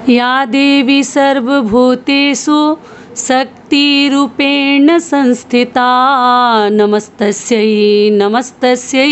या देवी सर्वभूतेषु शक्तिरूपेण संस्थिता नमस्तस्यै नमस्तस्यै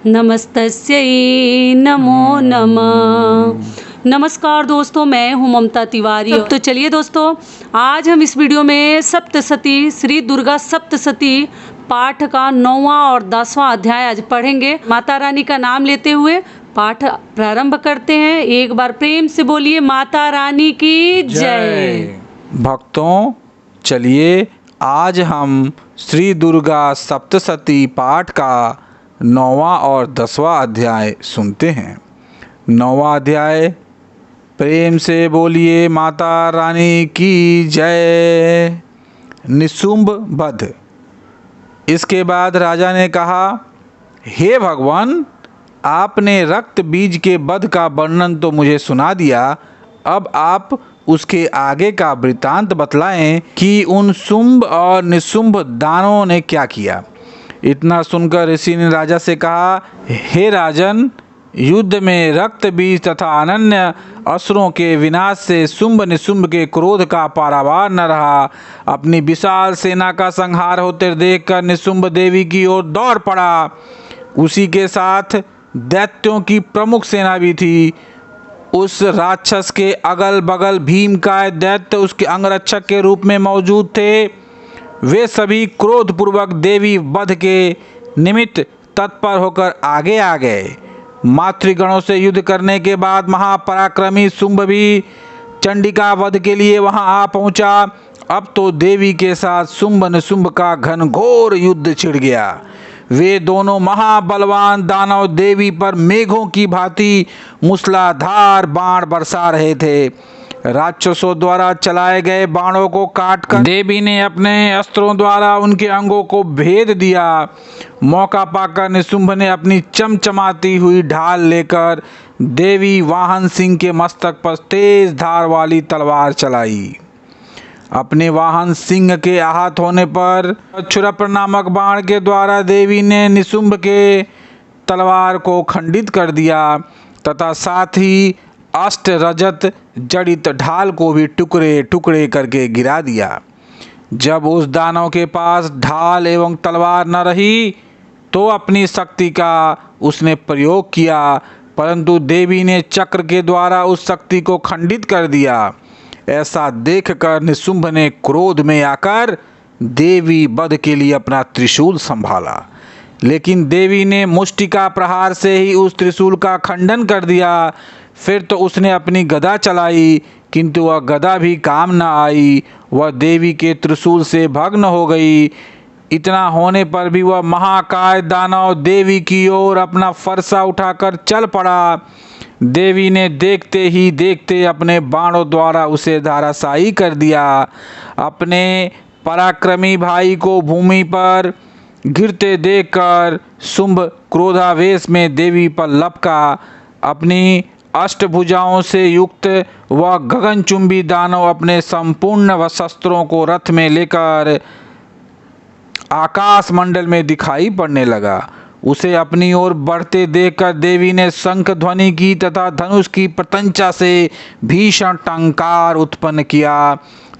नमस्तस्यै नमो नमः। नमस्कार दोस्तों, मैं हूं ममता तिवारी। तो चलिए दोस्तों, आज हम इस वीडियो में सप्तशती श्री दुर्गा सप्तशती पाठ का 9वां और 10वां अध्याय आज पढ़ेंगे। माता रानी का नाम लेते हुए पाठ प्रारंभ करते हैं। एक बार प्रेम से बोलिए माता रानी की जय। भक्तों, चलिए आज हम श्री दुर्गा सप्तशती पाठ का 9वां और 10वां अध्याय सुनते हैं। 9वां अध्याय, प्रेम से बोलिए माता रानी की जय। निशुंभ वध। इसके बाद राजा ने कहा, हे भगवान, आपने रक्त बीज के वध का वर्णन तो मुझे सुना दिया, अब आप उसके आगे का वृत्तांत बतलाएं कि उन शुंभ और निशुंभ दानों ने क्या किया। इतना सुनकर ऋषि ने राजा से कहा, हे राजन, युद्ध में रक्त बीज तथा अनन्य असुरों के विनाश से शुंभ निशुंभ के क्रोध का पारावार न रहा। अपनी विशाल सेना का संहार होते देखकर निशुंभ देवी की ओर दौड़ पड़ा। उसी के साथ दैत्यों की प्रमुख सेना भी थी। उस राक्षस के अगल बगल भीमकाय दैत्य उसके अंगरक्षक के रूप में मौजूद थे। वे सभी क्रोधपूर्वक देवी वध के निमित्त तत्पर होकर आगे आ गए। मातृगणों से युद्ध करने के बाद महापराक्रमी शुंभ भी चंडिका वध के लिए वहां आ पहुंचा। अब तो देवी के साथ शुंभ निशुंभ का घनघोर युद्ध छिड़ गया। वे दोनों महाबलवान दानव देवी पर मेघों की भांति मूसलाधार बाण बरसा रहे थे। राक्षसों द्वारा चलाए गए बाणों को काटकर देवी ने अपने अस्त्रों द्वारा उनके अंगों को भेद दिया। मौका पाकर निशुंभ ने अपनी चमचमाती हुई ढाल लेकर देवी वाहन सिंह के मस्तक पर तेज धार वाली तलवार चलाई। अपने वाहन सिंह के आहत होने पर छुरप्र नामक बाण के द्वारा देवी ने निशुंभ के तलवार को खंडित कर दिया तथा साथ ही अष्ट रजत जड़ित ढाल को भी टुकड़े टुकड़े करके गिरा दिया। जब उस दानव के पास ढाल एवं तलवार न रही तो अपनी शक्ति का उसने प्रयोग किया, परंतु देवी ने चक्र के द्वारा उस शक्ति को खंडित कर दिया। ऐसा देखकर निशुंभ ने क्रोध में आकर देवी वध के लिए अपना त्रिशूल संभाला, लेकिन देवी ने मुष्टिका प्रहार से ही उस त्रिशूल का खंडन कर दिया। फिर तो उसने अपनी गदा चलाई, किंतु वह गदा भी काम न आई। वह देवी के त्रिशूल से भग्न हो गई। इतना होने पर भी वह महाकाय दानव देवी की ओर अपना फरसा उठाकर चल पड़ा। देवी ने देखते ही देखते अपने बाणों द्वारा उसे धराशायी कर दिया। अपने पराक्रमी भाई को भूमि पर गिरते देखकर शुंभ क्रोधावेश में देवी पर लपका। अपनी अष्टभुजाओं से युक्त वह गगनचुंबी दानव अपने संपूर्ण शस्त्रों को रथ में लेकर आकाश मंडल में दिखाई पड़ने लगा। उसे अपनी ओर बढ़ते देखकर देवी ने शंख ध्वनि की तथा धनुष की प्रत्यंचा से भीषण टंकार उत्पन्न किया।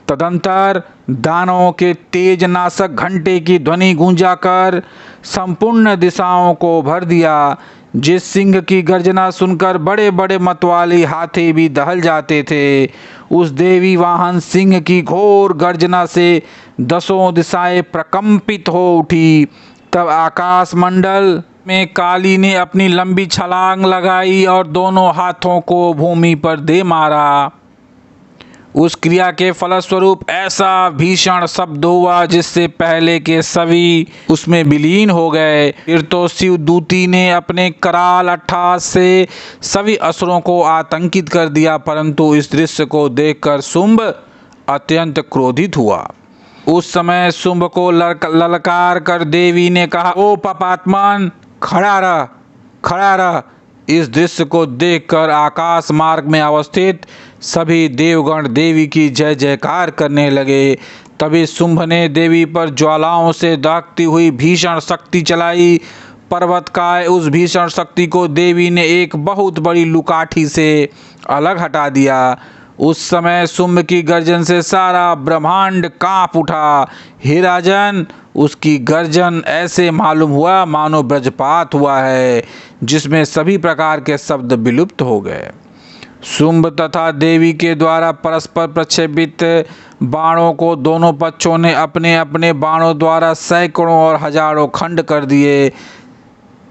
तदंतर दानवों के तेज नाशक घंटे की ध्वनि गूंजाकर संपूर्ण दिशाओं को भर दिया। जिस सिंह की गर्जना सुनकर बड़े बड़े मतवाली हाथी भी दहल जाते थे, उस देवी वाहन सिंह की घोर गर्जना से दसों दिशाएं प्रकंपित हो उठी। तब आकाश मंडल में काली ने अपनी लंबी छलांग लगाई और दोनों हाथों को भूमि पर दे मारा। उस क्रिया के फलस्वरूप ऐसा भीषण शब्द हुआ जिससे पहले के सभी उसमें विलीन हो गए। फिर तो शिवदूती ने अपने कराल अट्टहास से सभी असुरों को आतंकित कर दिया, परंतु इस दृश्य को देखकर शुंभ अत्यंत क्रोधित हुआ। उस समय शुंभ को ललकार कर देवी ने कहा, ओ पापात्मन, खड़ा रह, खड़ा रह। इस दृश्य को देखकर आकाश मार्ग में अवस्थित सभी देवगण देवी की जय जयकार करने लगे। तभी शुंभ ने देवी पर ज्वालाओं से दहकती हुई भीषण शक्ति चलाई। पर्वत का उस भीषण शक्ति को देवी ने एक बहुत बड़ी लुकाठी से अलग हटा दिया। उस समय शुंभ की गर्जन से सारा ब्रह्मांड कांप उठा। हे राजन, उसकी गर्जन ऐसे मालूम हुआ मानो वज्रपात हुआ है, जिसमें सभी प्रकार के शब्द विलुप्त हो गए। शुंभ तथा देवी के द्वारा परस्पर प्रक्षेपित बाणों को दोनों पक्षों ने अपने अपने बाणों द्वारा सैकड़ों और हजारों खंड कर दिए।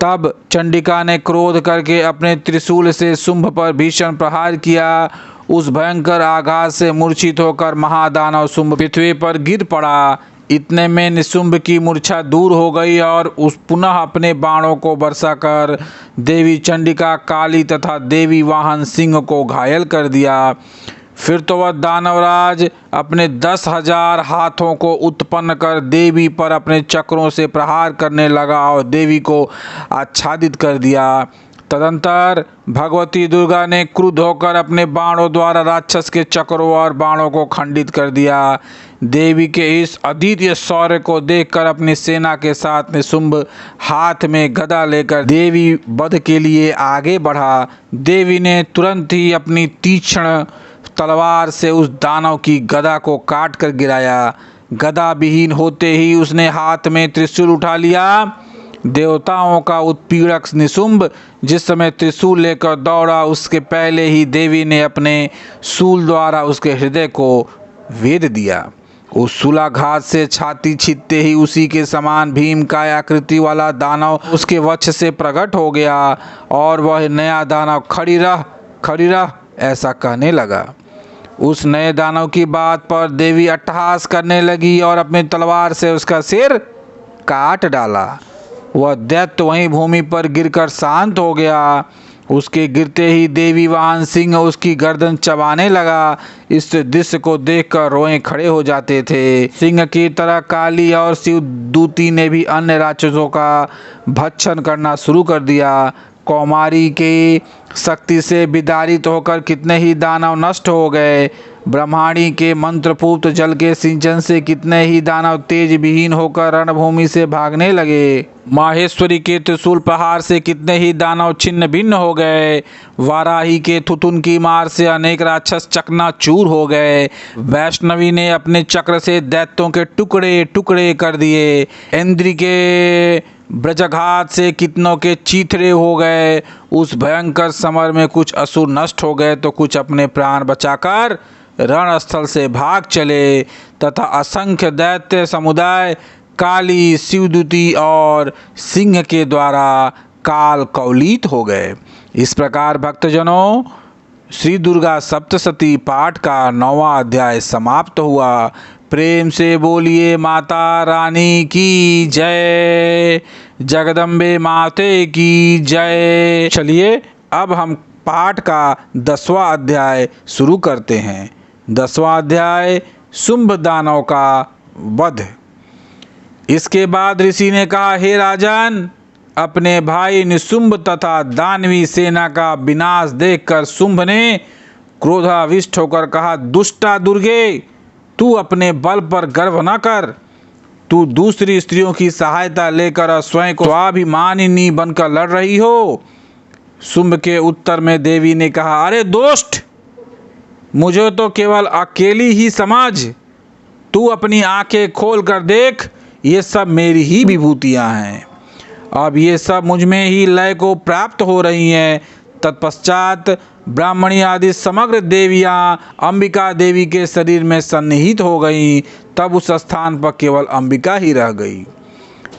तब चंडिका ने क्रोध करके अपने त्रिशूल से शुंभ पर भीषण प्रहार किया। उस भयंकर आघात से मूर्छित होकर महादानव शुंभ पृथ्वी पर गिर पड़ा। इतने में निशुंभ की मूर्छा दूर हो गई और उस पुनः अपने बाणों को बरसा कर देवी चंडिका, काली तथा देवी वाहन सिंह को घायल कर दिया। फिर तो वह दानवराज अपने 10,000 हाथों को उत्पन्न कर देवी पर अपने चक्रों से प्रहार करने लगा और देवी को आच्छादित कर दिया। तदंतर भगवती दुर्गा ने क्रुद्ध होकर अपने बाणों द्वारा राक्षस के चक्रों और बाणों को खंडित कर दिया। देवी के इस अद्वितीय शौर्य को देखकर अपनी सेना के साथ निशुंभ हाथ में गदा लेकर देवी वध के लिए आगे बढ़ा। देवी ने तुरंत ही अपनी तीक्ष्ण तलवार से उस दानव की गदा को काट कर गिराया। गदा विहीन होते ही उसने हाथ में त्रिशूल उठा लिया। देवताओं का उत्पीड़क निशुंभ जिस समय त्रिशूल लेकर दौड़ा, उसके पहले ही देवी ने अपने शूल द्वारा उसके हृदय को वेध दिया। उस शूलाघात से छाती छीनते ही उसी के समान भीम काय आकृति वाला दानव उसके वक्ष से प्रकट हो गया और वह नया दानव खड़ी रह ऐसा कहने लगा। उस नए दानव की बात पर देवी अट्टहास करने लगी और अपनी तलवार से उसका सिर काट डाला। वह दैत्य वहीं भूमि पर गिरकर शांत हो गया। उसके गिरते ही देवी वाहन सिंह उसकी गर्दन चबाने लगा। इस दृश्य को देखकर रोए खड़े हो जाते थे। सिंह की तरह काली और शिवदूती ने भी अन्य राक्षसों का भक्षण करना शुरू कर दिया। कौमारी के शक्ति से विदारित होकर कितने ही दानव नष्ट हो गए। ब्रह्माणी के मंत्रपूत जल के सिंचन से कितने ही दानव तेज विहीन होकर रणभूमि से भागने लगे। माहेश्वरी के त्रिशूल प्रहार से कितने ही दानव छिन्न भिन्न हो गए। वाराही के थुथुन की मार से अनेक राक्षस चकनाचूर हो गए। वैष्णवी ने अपने चक्र से दैत्यों के टुकड़े टुकड़े कर दिए। इंद्र के ब्रजघात से कितनों के चीथड़े हो गए। उस भयंकर समर में कुछ असुर नष्ट हो गए तो कुछ अपने प्राण बचाकर रणस्थल से भाग चले तथा असंख्य दैत्य समुदाय काली, शिवदूती और सिंह के द्वारा काल कौलित हो गए। इस प्रकार भक्तजनों, श्री दुर्गा सप्तशती पाठ का 9वां अध्याय समाप्त हुआ। प्रेम से बोलिए माता रानी की जय, जगदम्बे माते की जय। चलिए अब हम पाठ का 10वां अध्याय शुरू करते हैं। 10वां अध्याय शुंभ दानव का वध। इसके बाद ऋषि ने कहा, हे राजन, अपने भाई निशुंभ तथा दानवी सेना का विनाश देखकर शुंभ ने क्रोधाविष्ट होकर कहा, दुष्टा दुर्गे, तू अपने बल पर गर्व न कर। तू दूसरी स्त्रियों की सहायता लेकर स्वयं को स्वाभिमानिनी बनकर लड़ रही हो। शुंभ के उत्तर में देवी ने कहा, अरे दोस्त, मुझे तो केवल अकेली ही समझ। तू अपनी आंखें खोल कर देख, ये सब मेरी ही विभूतियां हैं। अब ये सब मुझ में ही लय को प्राप्त हो रही हैं। तत्पश्चात ब्राह्मणी आदि समग्र देवियां अंबिका देवी के शरीर में सन्निहित हो गईं। तब उस स्थान पर केवल अंबिका ही रह गई।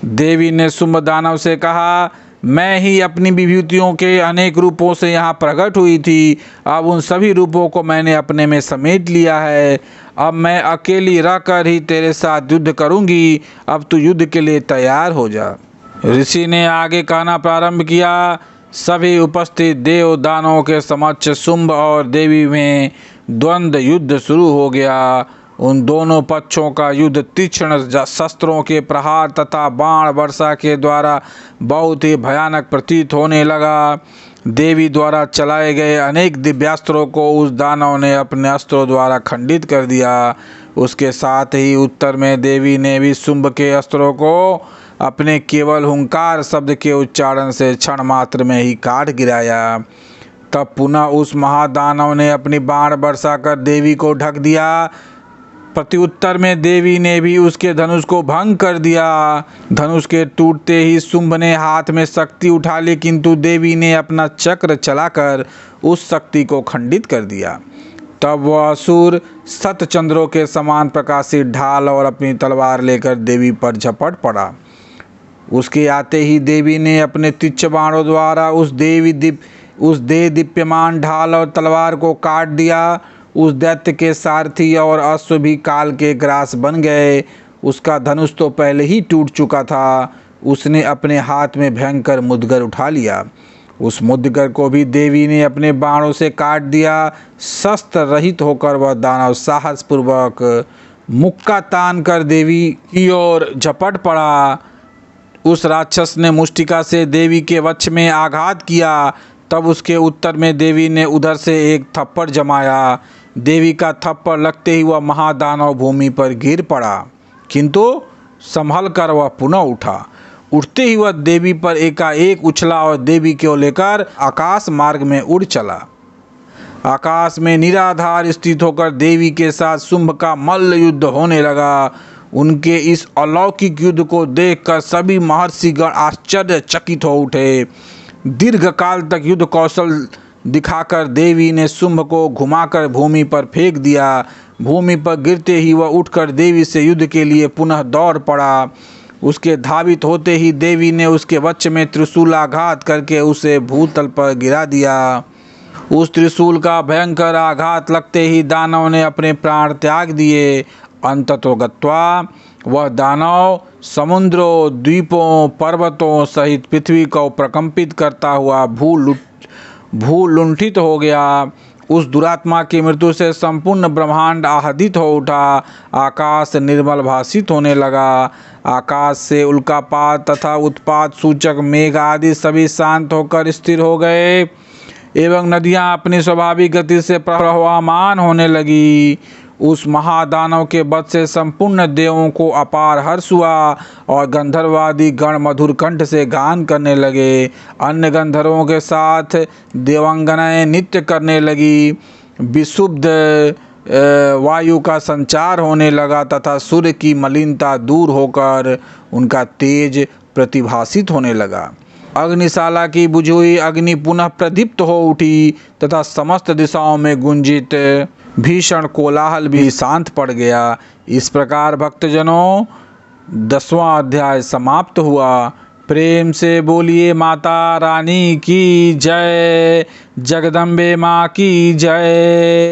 देवी ने शुंभ दानव से कहा, मैं ही अपनी विभूतियों के अनेक रूपों से यहाँ प्रकट हुई थी। अब उन सभी रूपों को मैंने अपने में समेट लिया है। अब मैं अकेली रहकर ही तेरे साथ युद्ध करूँगी। अब तू युद्ध के लिए तैयार हो जा। ऋषि ने आगे कहना प्रारंभ किया। सभी उपस्थित देव दानवों के समक्ष शुंभ और देवी में द्वंद्व युद्ध शुरू हो गया। उन दोनों पक्षों का युद्ध तीक्ष्ण शस्त्रों के प्रहार तथा बाण वर्षा के द्वारा बहुत ही भयानक प्रतीत होने लगा। देवी द्वारा चलाए गए अनेक दिव्यास्त्रों को उस दानव ने अपने अस्त्रों द्वारा खंडित कर दिया। उसके साथ ही उत्तर में देवी ने भी शुंभ के अस्त्रों को अपने केवल हुंकार शब्द के उच्चारण से क्षण मात्र में ही काट गिराया। तब पुनः उस महादानव ने अपनी बाण बरसा कर देवी को ढक दिया। प्रत्युत्तर में देवी ने भी उसके धनुष को भंग कर दिया। धनुष के टूटते ही शुंभ ने हाथ में शक्ति उठा ली, किंतु देवी ने अपना चक्र चलाकर उस शक्ति को खंडित कर दिया। तब वह असुर सतचंद्रों के समान प्रकाशित ढाल और अपनी तलवार लेकर देवी पर झपट पड़ा। उसके आते ही देवी ने अपने तीक्ष्ण बाणों द्वारा उस दे दीप्यमान ढाल और तलवार को काट दिया। उस दैत्य के सारथी और अश्व भी काल के ग्रास बन गए। उसका धनुष तो पहले ही टूट चुका था। उसने अपने हाथ में भयंकर मुद्गर उठा लिया। उस मुद्गर को भी देवी ने अपने बाणों से काट दिया। शस्त्र रहित होकर वह दानव साहसपूर्वक मुक्का तान कर देवी की ओर झपट पड़ा। उस राक्षस ने मुष्टिका से देवी के वक्ष में आघात किया। तब उसके उत्तर में देवी ने उधर से एक थप्पड़ जमाया। देवी का थप्पड़ लगते ही वह महादानव भूमि पर गिर पड़ा, किंतु संभल कर वह पुनः उठा। उठते ही वह देवी पर एकाएक उछला और देवी को लेकर आकाश मार्ग में उड़ चला। आकाश में निराधार स्थित होकर देवी के साथ शुंभ का मल्ल युद्ध होने लगा। उनके इस अलौकिक युद्ध को देखकर सभी महर्षिगण आश्चर्यचकित हो उठे। दीर्घ काल तक युद्ध कौशल दिखाकर देवी ने शुंभ को घुमाकर भूमि पर फेंक दिया। भूमि पर गिरते ही वह उठकर देवी से युद्ध के लिए पुनः दौड़ पड़ा। उसके धावित होते ही देवी ने उसके वक्ष में त्रिशूलाघात करके उसे भूतल पर गिरा दिया। उस त्रिशूल का भयंकर आघात लगते ही दानव ने अपने प्राण त्याग दिए। अंततो गत्वा वह दानव समुद्रों, द्वीपों, पर्वतों सहित पृथ्वी को प्रकंपित करता हुआ भू लुंठित हो गया। उस दुरात्मा की मृत्यु से संपूर्ण ब्रह्मांड आहदित हो उठा। आकाश निर्मल भासित होने लगा। आकाश से उल्कापात तथा उत्पात सूचक मेघ आदि सभी शांत होकर स्थिर हो गए एवं नदियां अपनी स्वाभाविक गति से प्रवहमान होने लगी। उस महादानव के वध से संपूर्ण देवों को अपार हर्ष हुआ और गंधर्वादी गण मधुर कंठ से गान करने लगे। अन्य गंधर्वों के साथ देवांगनाएं नृत्य करने लगी। विशुद्ध वायु का संचार होने लगा तथा सूर्य की मलिनता दूर होकर उनका तेज प्रतिभासित होने लगा। अग्निशाला की बुझी हुई अग्नि पुनः प्रदीप्त हो उठी तथा समस्त दिशाओं में गुंजित भीषण कोलाहल भी शांत पड़ गया। इस प्रकार भक्तजनों 10वां अध्याय समाप्त हुआ। प्रेम से बोलिए माता रानी की जय, जगदम्बे माँ की जय।